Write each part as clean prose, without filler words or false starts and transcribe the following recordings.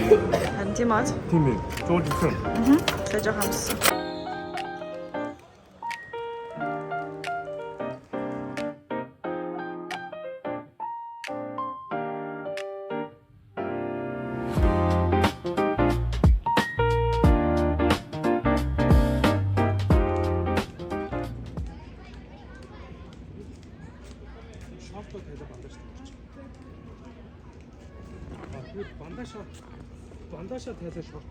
Харин тийм аа. Тийм ээ. Жуулсан. Тэ жоо хамссан. Бандаша тайлаа шорт.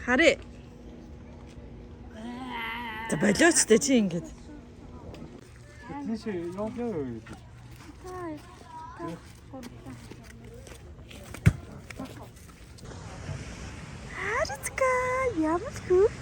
Харъя. За болооч тэ чи ингэж. Тийш яа. Харицка ямар хөөх.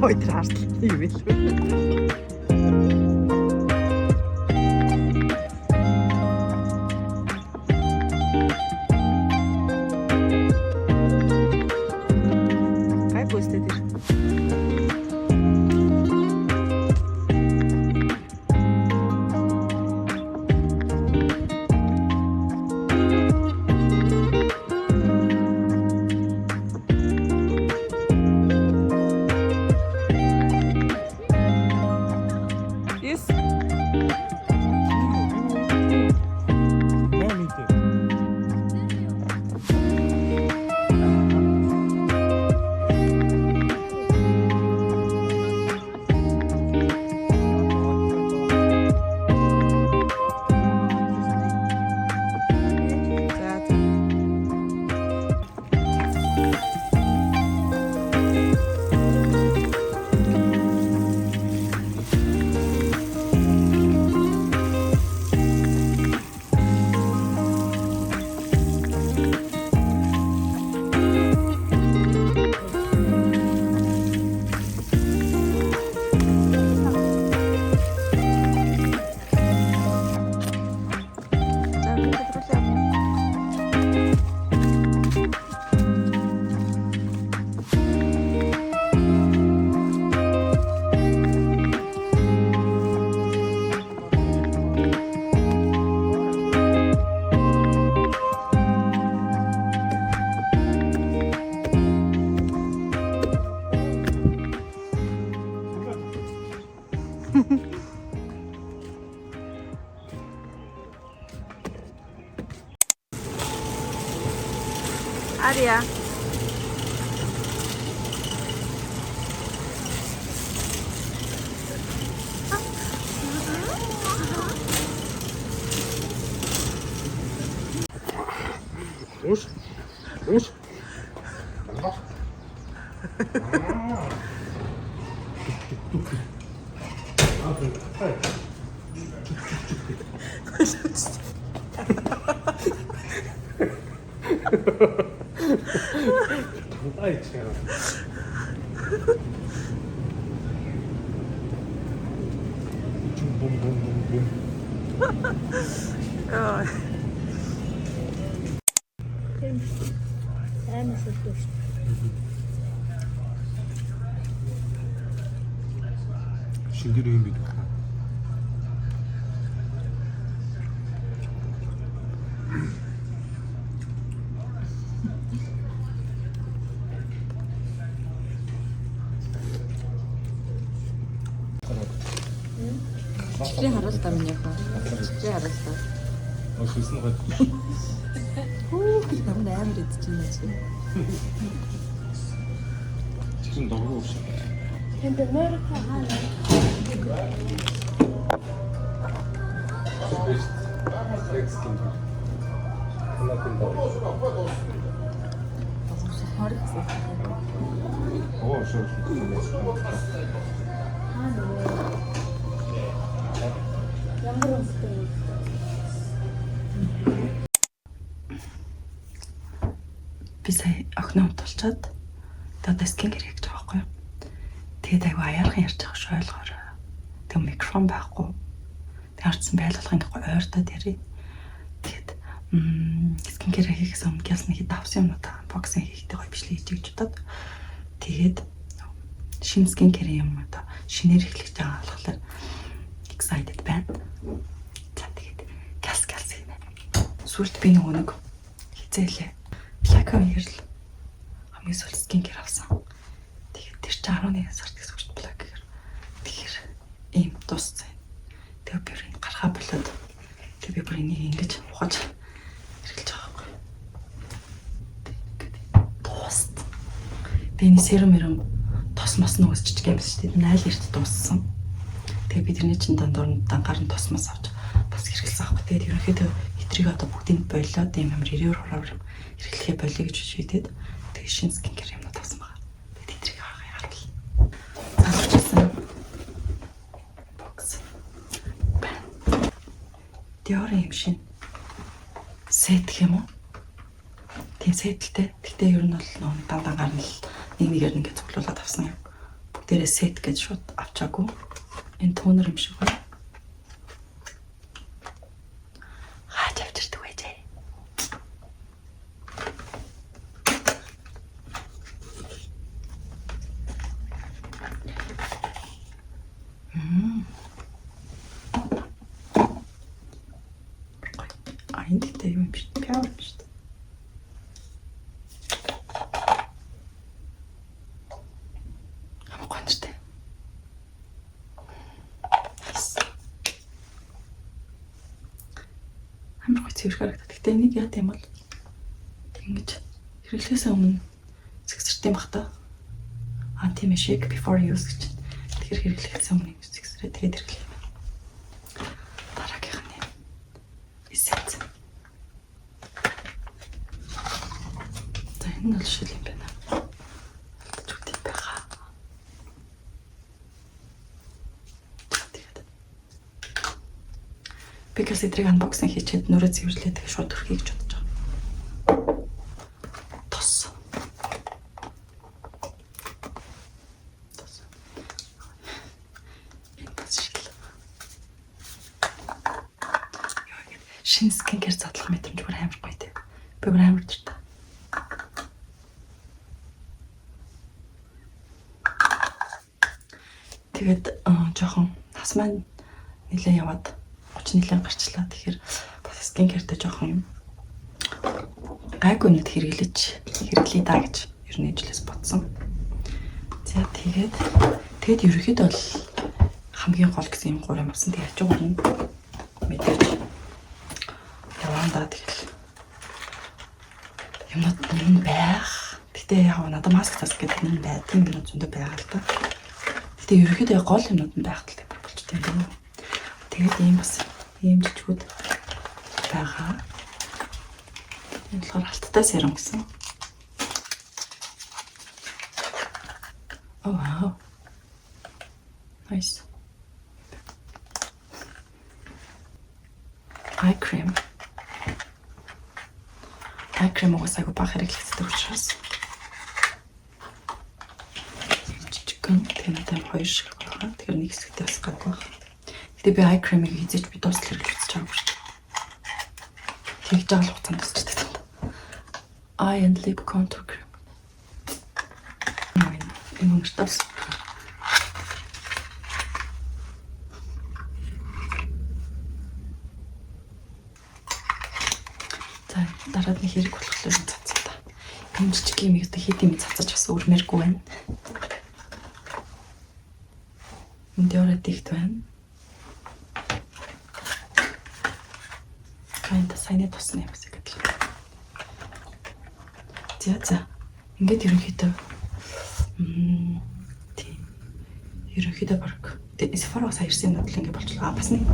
Ой, траштай юм билүү. Кай постэй тэр. Ария. Уш. Уш. Ай, чего? Бум-бум-бум-бум. Ой. Амин шүү дээ. чин дээр юм бид. Чи харуултаа минь яах вэ? Чи харуултаа. Өссөн гад. Намд амар идчихнэ чи. Чин догоо ууш. And America has Оо шоо. ямар өстэй. Би сая охиноо тулчаад одоо скин гэр хийж байгаа байхгүй юу. Тэгээд айгу аяархан ярьж байгаа шүү ойлгоор. Тэг микрофон байхгүй. Тэг харцсан байлуулахын гоо ойртоод ярий. Тэгээд скин гэр хийхээс өмнө гяс нэг давсан юм уу та боксинг хийхдээ гоё бичлэг хийж бодоод тэгээд шинэ скин гэр юм одоо шинээр эхлэж байгаа болохоор excited байна. За тэгээд гяс хийнэ. Сүлд би нэг хизээлээ. Лака ярил. Хамгийн сүүл скин гэр авсан. Тэгээд тэр чинь 11 сард гэсэн үг шүү дээ гэхээр. Тэгэхээр ийм дууссан. Тэгээ би энэ гарахаа болоод тэгээ би бүр энийг ингэж ухаж хэрэглэж байгаа байхгүй. Дууссан. Би энэ серум тос мос нөөс жижиг юм шүү дээ. 0 эрт дууссан. Тэгээ би тэрний чинь дангаар нь тос мос авч бас хэрэглэсэн аахгүй. Тэгээд ерөнхийдөө этрийг одоо бүгдийг болоод ийм амар 90 хороор хэрэглэхээ болиё гэж шийдээд тэгээ шинэ скин кер юмнууд авсан байгаа. Тэгээд этрийг харгал. Зааварчсан. Бокс. Диор юм шин. Сет гэх юм уу? Тийм сетэлтэй. Гэхдээ ер нь бол дангаар нь нэг нэгээр ингээд цуглуулад авсан юм. Бүгдээрээ сет гэж шууд авчаагүй. Энэ тонер юм шиг байна. Хаач авчирдаг байжээ. Энд гэдэг юм биш. Пяу биш. Амгончтой. Амар гоё цэвэр харагдаад. Гэтэ энийг яа гэм бол ингэж хэрэглэхээс өмнө зэгсэртэй бах та. Тийм ээ, shake before use гэж. Тэгэхээр хэрэглэхээс өмнө зэгсрээ тэгээд хэрэглэе. Дараагийнх нь эссенц. За энэ бол шил юм байна. Алдаж үгүй байгаа. Би гэсэдрийг анбоксинг хийчихэд нүрээ цэвэрлээ тэгээ шууд төрхий гэж бодож байгаа. Тос. Шинэ скинкер задлах мэдрэмж бүр амар гоё тий. Би бүр амар дуртай. Тэгээд жоохон нас маань нэлээ яваад 30 нэлээ гарчлаа. Тэгэхээр бас скинкертэй жоохон юм гайгүй нэг хэрэглэе даа гэж ер нь ижлээс бодсон. За тэгээд ерөөхдөө бол хамгийн гол гэсэн юм 3 юм авсан. Тэгээд хажуугаар нь мэдээж явандаа тэгэл юмнууд нь байх. Гэтэ яг надад маск тас гэдэг юм байт юм зөндөө байгаа л та. Гэтэ ерөөхдөө гол юмнууд нь байх талтай болчтой юм. Тэгээд ийм бас ийм жижигүүд байгаа. Энэ болохоор алттай серум гэсэн. Oh wow. Nice. Eye cream. Eye cream уусаагүй бага хэрэглэхтэй учраас. Жижигхэн тэнэтэй хоёр шиг байгаа. Тэгэхээр нэг хэсэгтээ бас гадаг байна. Гэтэ би eye cream-ийг хийж би дуустал хэрэглэж үзэж байгаа юм шүү. Тэгж байгаа хугацаанд тусчдаг. Eye and lip contour cream. Энэ мөнгөс. За дараад нэг хэрэг болохоор цацсан та. Энэ жижиг юм ихтэй хэд юм цацаж бас өрмээргүй байна. Энд яваад ихт байна. Кайнта сайны тусна юм шиг гэдэг. За. Ингээд ерөнхийдөө тийм. Ерөнхийдөө баг. Сефаро сая ирсэн юм бол ингээд болчихлоо. Бас нэг.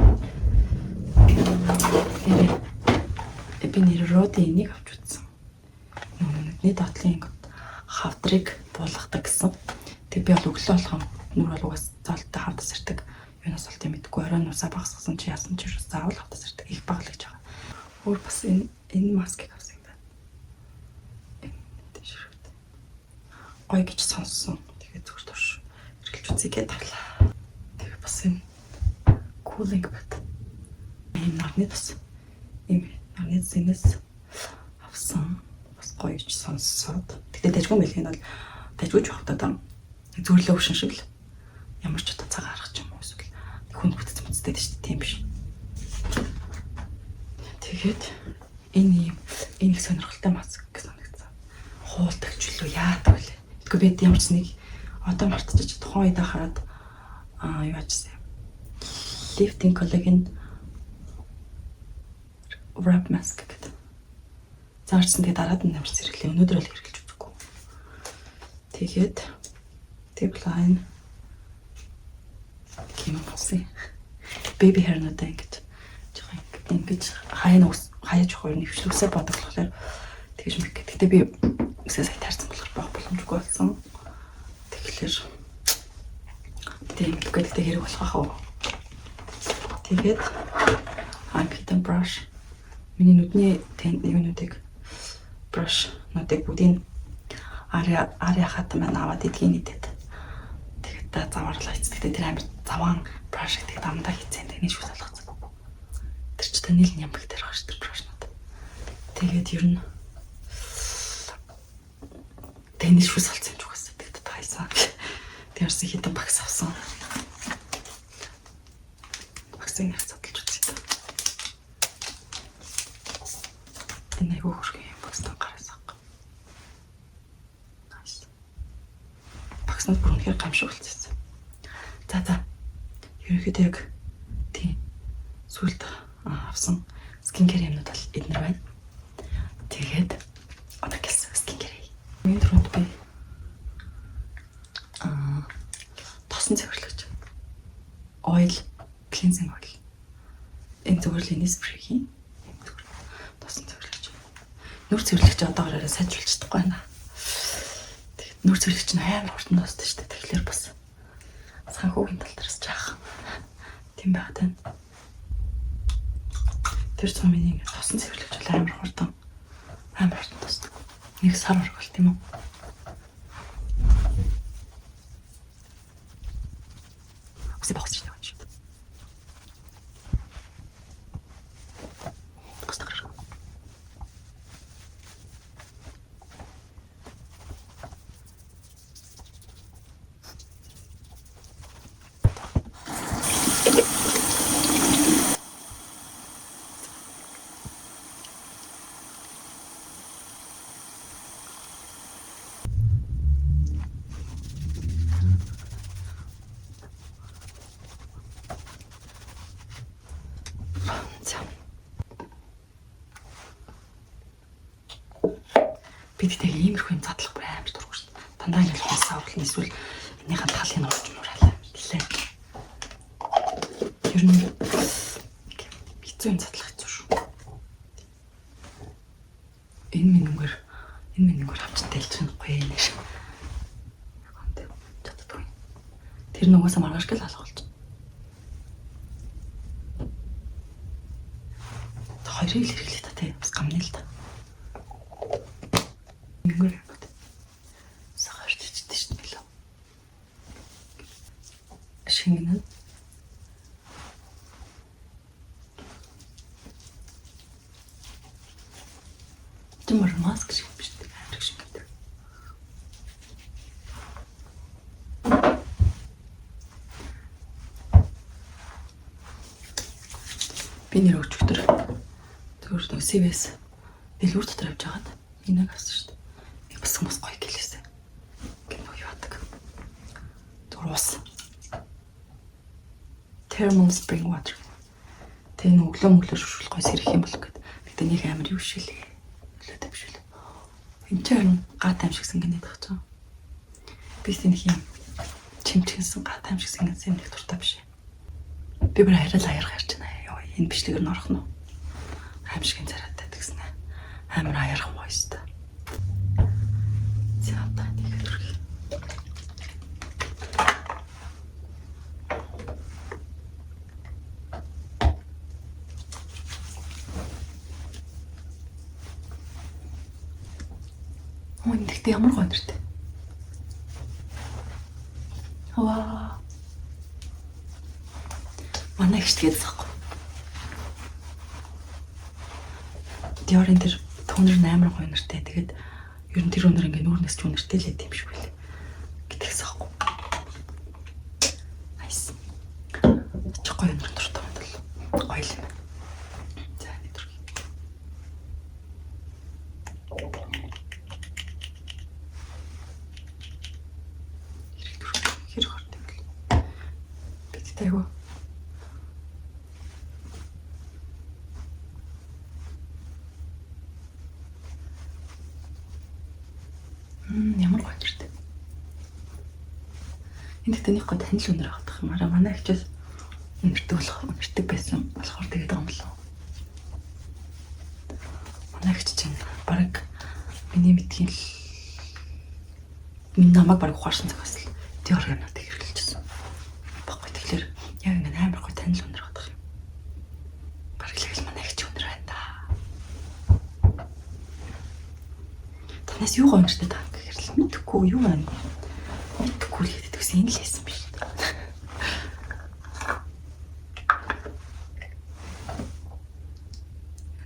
Би нэр роди энийг авч үзсэн. Нүдний дотлын хавдрыг буулгадаг гэсэн. Тэг би бол өглөө болгон нүр бол угаас золтой хавдас ирдэг. Юунаас болтой мэдгүй. Оройн усаа багсгасан чи яасан ч заавал хавдас ирдэг. Их баглагч байгаа. Өөр бас энэ маскыг авсан юм байна. Энэ ширхт. Гой гэж сонссон. Тэгээд зүгээр турш эргэлж үзье гэдээ тавлаа. Тэгээд бас энэ cooling бат. Энэ нарны тус. Ийм нарны зэнэс авсан. Бас гоё ч сонссоод. Тэгтээ дайггүй мэл энэ бол дайггүй жоох та зүрлээ өвшин шиг л ямар ч удаа цагаан харах юм уу эсвэл хүн бүтц мэдтэй шүү дээ тийм биш. Тэгээд энэ их сонирхолтой маск гэж санагдсан. Хуулдаг ч үлээ яадаг вэ? Тэгэхгүй би ямар ч нэг одоо мартчих тухайн үед хараад юу ачсан. Lifting collagen wrap mask гэдэг. Заарсан тэгээд дараад нь ямар зэрэглээ. Өнөөдөр л хэрэглэж үзэхгүй. Тэгээд Tipline ким болсон. Baby hair надаа ингэж хаяж хоёр нэвшлүүсээ бодог болохоор тэгж мэг. Тэгтээ би үсээ сая таарсан болохоор бах боломжгүй болсон. Тэгэхээр тийм гэдэгтэй хэрэг болох аа. Тэгээд Hidden brush миний нүдний юунуудыг brush нүдийг бүгдийг ария хатан маань аваад идгийн идэт. Тэгээд та заварлаа эцэгтэй тэр амир заван brush гэдэг дамдаа хийцэн нэг шүүс болгоцсон. Тэр ч та нийл нямбаг дээр байгаа ш тэр brush-нууд. Тэгээд ер нь тэнэс шүүс олцсон ч угаасаа тэгээд та хайсан. Тэрс хитэн багс авсан. Багсын хацадлж үзье. Энэ хөөрхөн багстан гараасаа. Nice. Багснууд бүр үнэхээр гамшиг болчихсон. За. Ерөнхийдөө яг тийм сүлд авсан skincare юмнууд бол эднэр байна. Тэгээд одоо гэлсэн skincare. Миний түрүүнд би тосон цэвэрлэгч oil cleansing oil. Энэ зөвхөн spray-ийн тосон цэвэрлэгч. Нүр цэвэрлэгч одоогоор сайжруулж чадахгүй байна. Тэгээд нүр цэвэрлэгч нь амар хурдан дуусдаг шүү дээ. Тэгэхээр бас санхүүгийн тал дээрс жаах. Тийм байгаад байна. Тэр цомын ингэ тосон цэвэрлэгч бол амар хурдан дуусдаг. Нэг сар орох бол тийм үү? Үгүй бохс шүү дээ. Би тэгтээ иймэрхүү юм задлах бүр амар дурггүй шүү дээ. Дандаа ингэ хулсаа орлоо эсвэл энийхэн талын орж мууралаа гэлээ. Ер нь хэцүү юм задлах хэцүү шүү. Энэ минийгээр авч тайлж чадахгүй нэ. Чаддаггүй. Тэр нугасаа маргааш гэл алах болж. Хоёрыг л хэрэглэе та тий. Бас гамны л та. Ингэр яваад. Сахарч ичдэж шүү дээ. Шингэнэ. Тэмэр маск шиг биш дээ. Амраг шиг гэдэг. Би нэр өчтөр. Тэгвэр CVS Тэгэл үр дотор явж байгаад энийг авсан шүү дээ. Бас хүмүүс гоё гэлээсэн. Гэнэ юу яадаг. Түр ус. Thermal spring water. Тэ өглөө шүшүүл гоё сэрэх юм бол гээд. Гэтэ нэг амар юу шилээ. Өглөө тавьшил. Энд чинь гат амшигсан гэнэ дах чам. Би тэнх юм чимчгэнсэн гат амшигсан гэнэ нэг туртаа биш. Би бүр харил аярах ярьж байна. Йоо энэ бичлэгээр нь орох нь. Аимшигэн цараатай гэсэн. Амар аярах мойста. За одоо нэг төрхий. Мөн тэгтээ ямар гоё нэртэй. Ваа. Манай ихтэйг захгүй. Диорын тэр тонер 8 гоё нэртэй. Тэгээд ер нь тэр өнөр ингээ нүүрнэс ч үнэртэй л юм шиг байл. Гэтгээс ахгүй. Nice. Ч гоё өнөр дуртай байна бол. Гоё юм. За нэг төрхий. Хэрэг хорт юм бэл. Бидтэй юу? Ямар гоё нэртэй. Энд гэдэг нэг гоо танил өнөр авах юм аа. Манай хчээс өнөртэй байсан болохоор тэгээд байгаа юм болов. Манай хч чинь баг миний мэдхийн л миний намайг баг ухаарсан цагаас л тэр юмнууд хэрэглэжсэн. Баггүй тэгэхээр яг ингэ амар гоё танил өнөр авах юм. Баг л манай хч өнөр байна да. Танаас юу гоё нэртэй та? Мэдхгүй юу байна. Мэдхгүй л гэдэг гэсэн энэ л хэлсэн биш.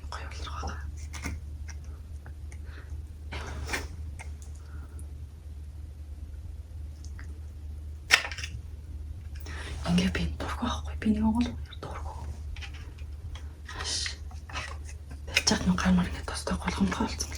Гоё болроо. Ингээ би дургүй байхгүй. Би нэг онгол дургүй. Тэгж чад гар мар ингээ тостой голгомтой болсон бол.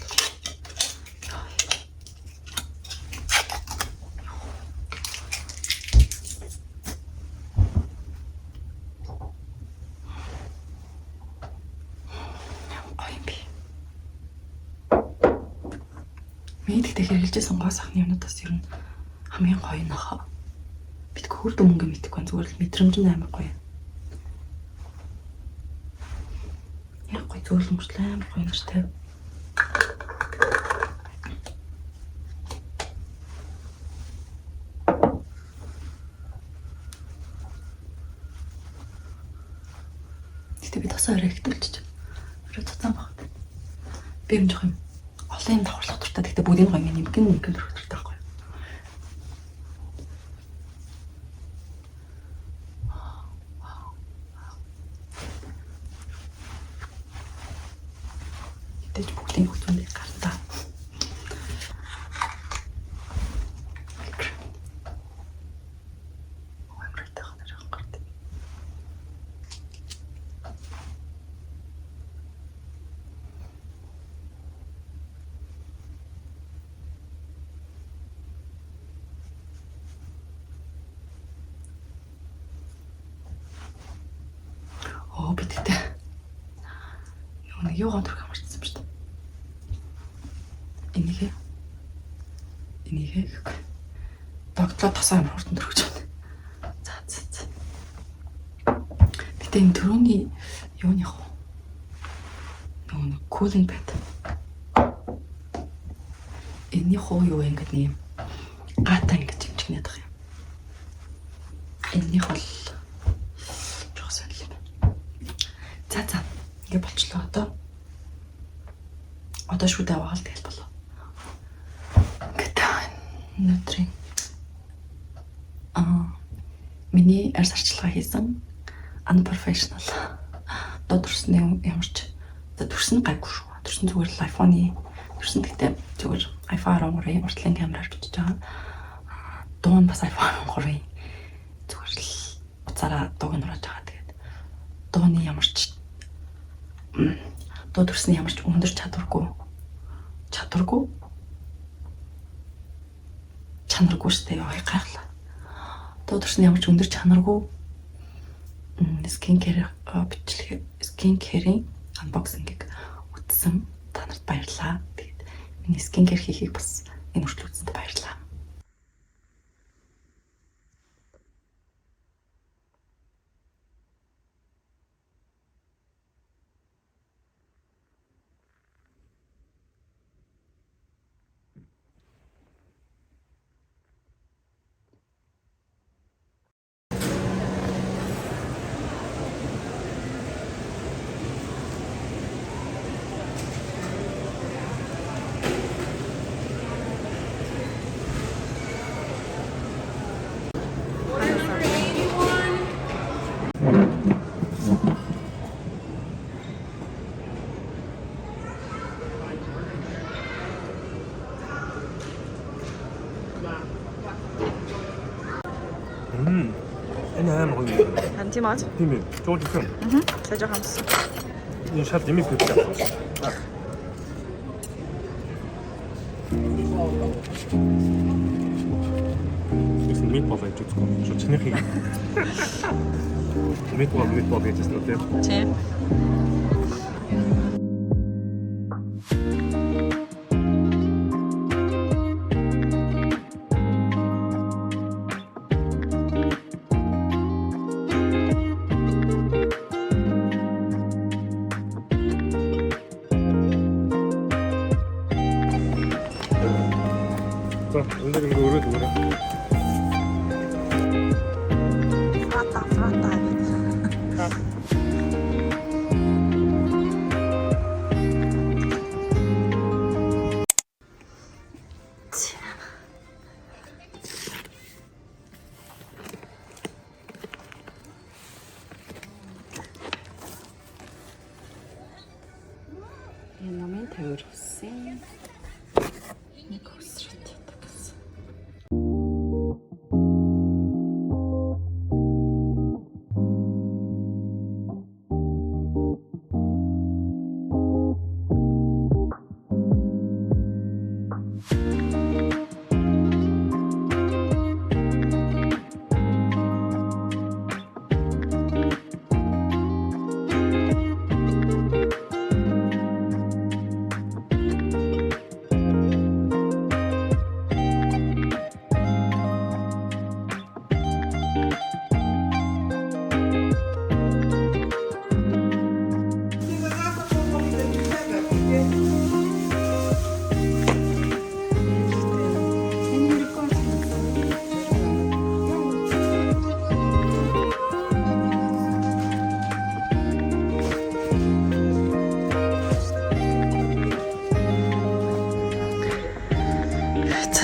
Мэддэг хэрэгжилжсэн гоо сахны юмнуудаас ер нь хамгийн гоё нөхө. Бид хөрд мөнгө мэдхгүй зүгээр л мэдрэмж нь амар гоё. Яг гоё зөвлөмжлөө амар гоё нэртэй. Гэтэ би тасаа өрөөгдүүлчих. Өрөө цацсан багт. Би юм жоох юм. Олон юм давхарлах дуртай. Гэхдээ бүгдийн гоё нэмгэн дөрөв дуртай байхгүй. Тэд бүгдийн хүчтэй гартаа. Оо бидтэй. Юугаар төрөх амарчсан ба шүү дээ. Энийг догтлоо тасаа амар хурдан төрөх гэж байна. За. Гэтэ энэ төрөний юуны хөө. Нөгөө cooling pad. Энэ хөө юу ингэж нэм гата ингэж чимчгнээд байгаа юм. Энийх бол жоох сонирхол юм. За. Ингээ болчлоо одоо. Одоо шүү дээ аваад тэгэл болоо. Өнөөдрийн миний арьс арчилгаа хийсэн unprofessional додорсны ямарч төрсөн гайгүй шүү. Төрсөн зүгээр л iPhone-ы төрсөн гэхдээ зүгээр iPhone 13 уртлын камераар бичиж байгаа. Дуун бас iPhone 13 зүгээр л уцаараа дууг нь урааж байгаа. Тэгээд дууны ямарч дууд өрсний ямар ч өндөр чадваргүй шүү дээ. Яа гайхлаа. Дууд өрсний ямар ч өндөр чанаргүй скин-кэрийн анбоксингийг үзсэн. Та нарт баярлалаа. Тэгээд миний скин-кэр хийхийг бас энэ хүртэл үзсэнд баярлалаа. Энэ аим гоё. Харин тийм аа. Тийм ээ. Жоо тийм. Сайн жоо хамсан. Энэ шат дэмий пивтэй. Ეს meatball гэж үздэг. Шо чиний хий. Meatball гэж хэлсэн үү? Тийм. За, энэ дээг өөрөө дүүрээ. Фрата. Энэ номын тавир хүссэн. Нэг хөсрөт ятдаг гэсэн.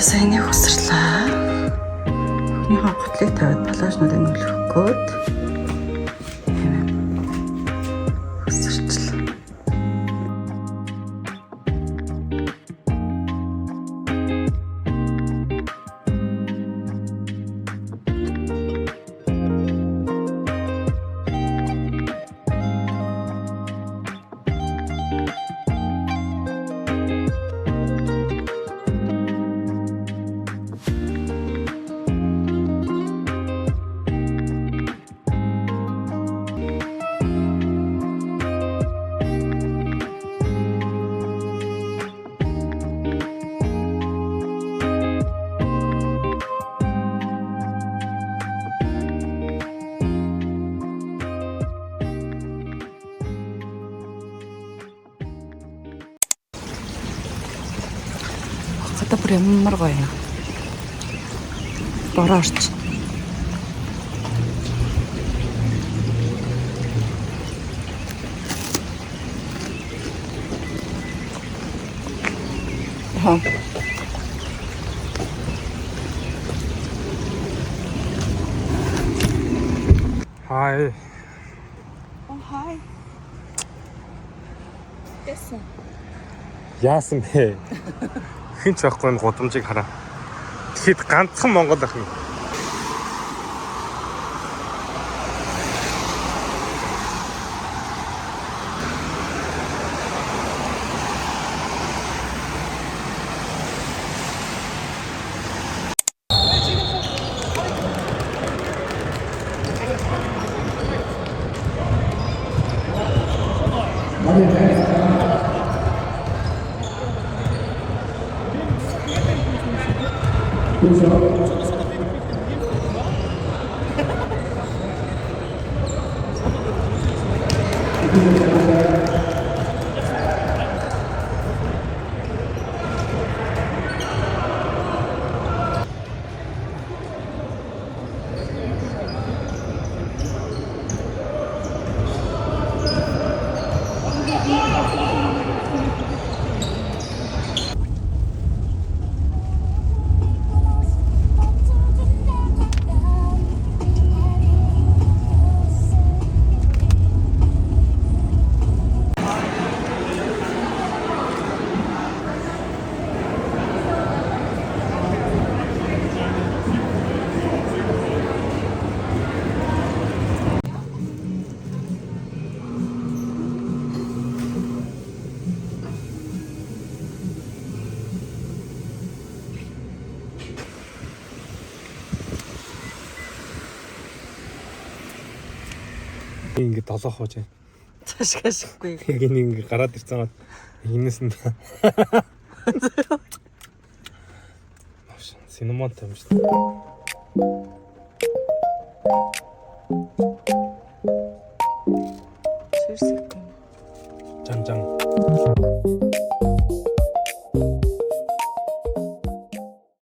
За энийг хөсрлээ. Өхнийхөө готлыг тавиад палажнуудыг нөлөөхгүйд хөсөрчлээ. Одоо бүр ямар гоё юм. Борооч. Hi. Oh hi. Яасан. Яасан бэ? Хинч байхгүй энэ гудамжийг хараа. Тэгэхэд ганцхан Монгол ах нь. Ингээд долоох хож. Цаашгаа шиггүй. Яг ингэ гараад ирсэн гот энэс нь синемон юм шүү дээ. Сэрсэг. Жан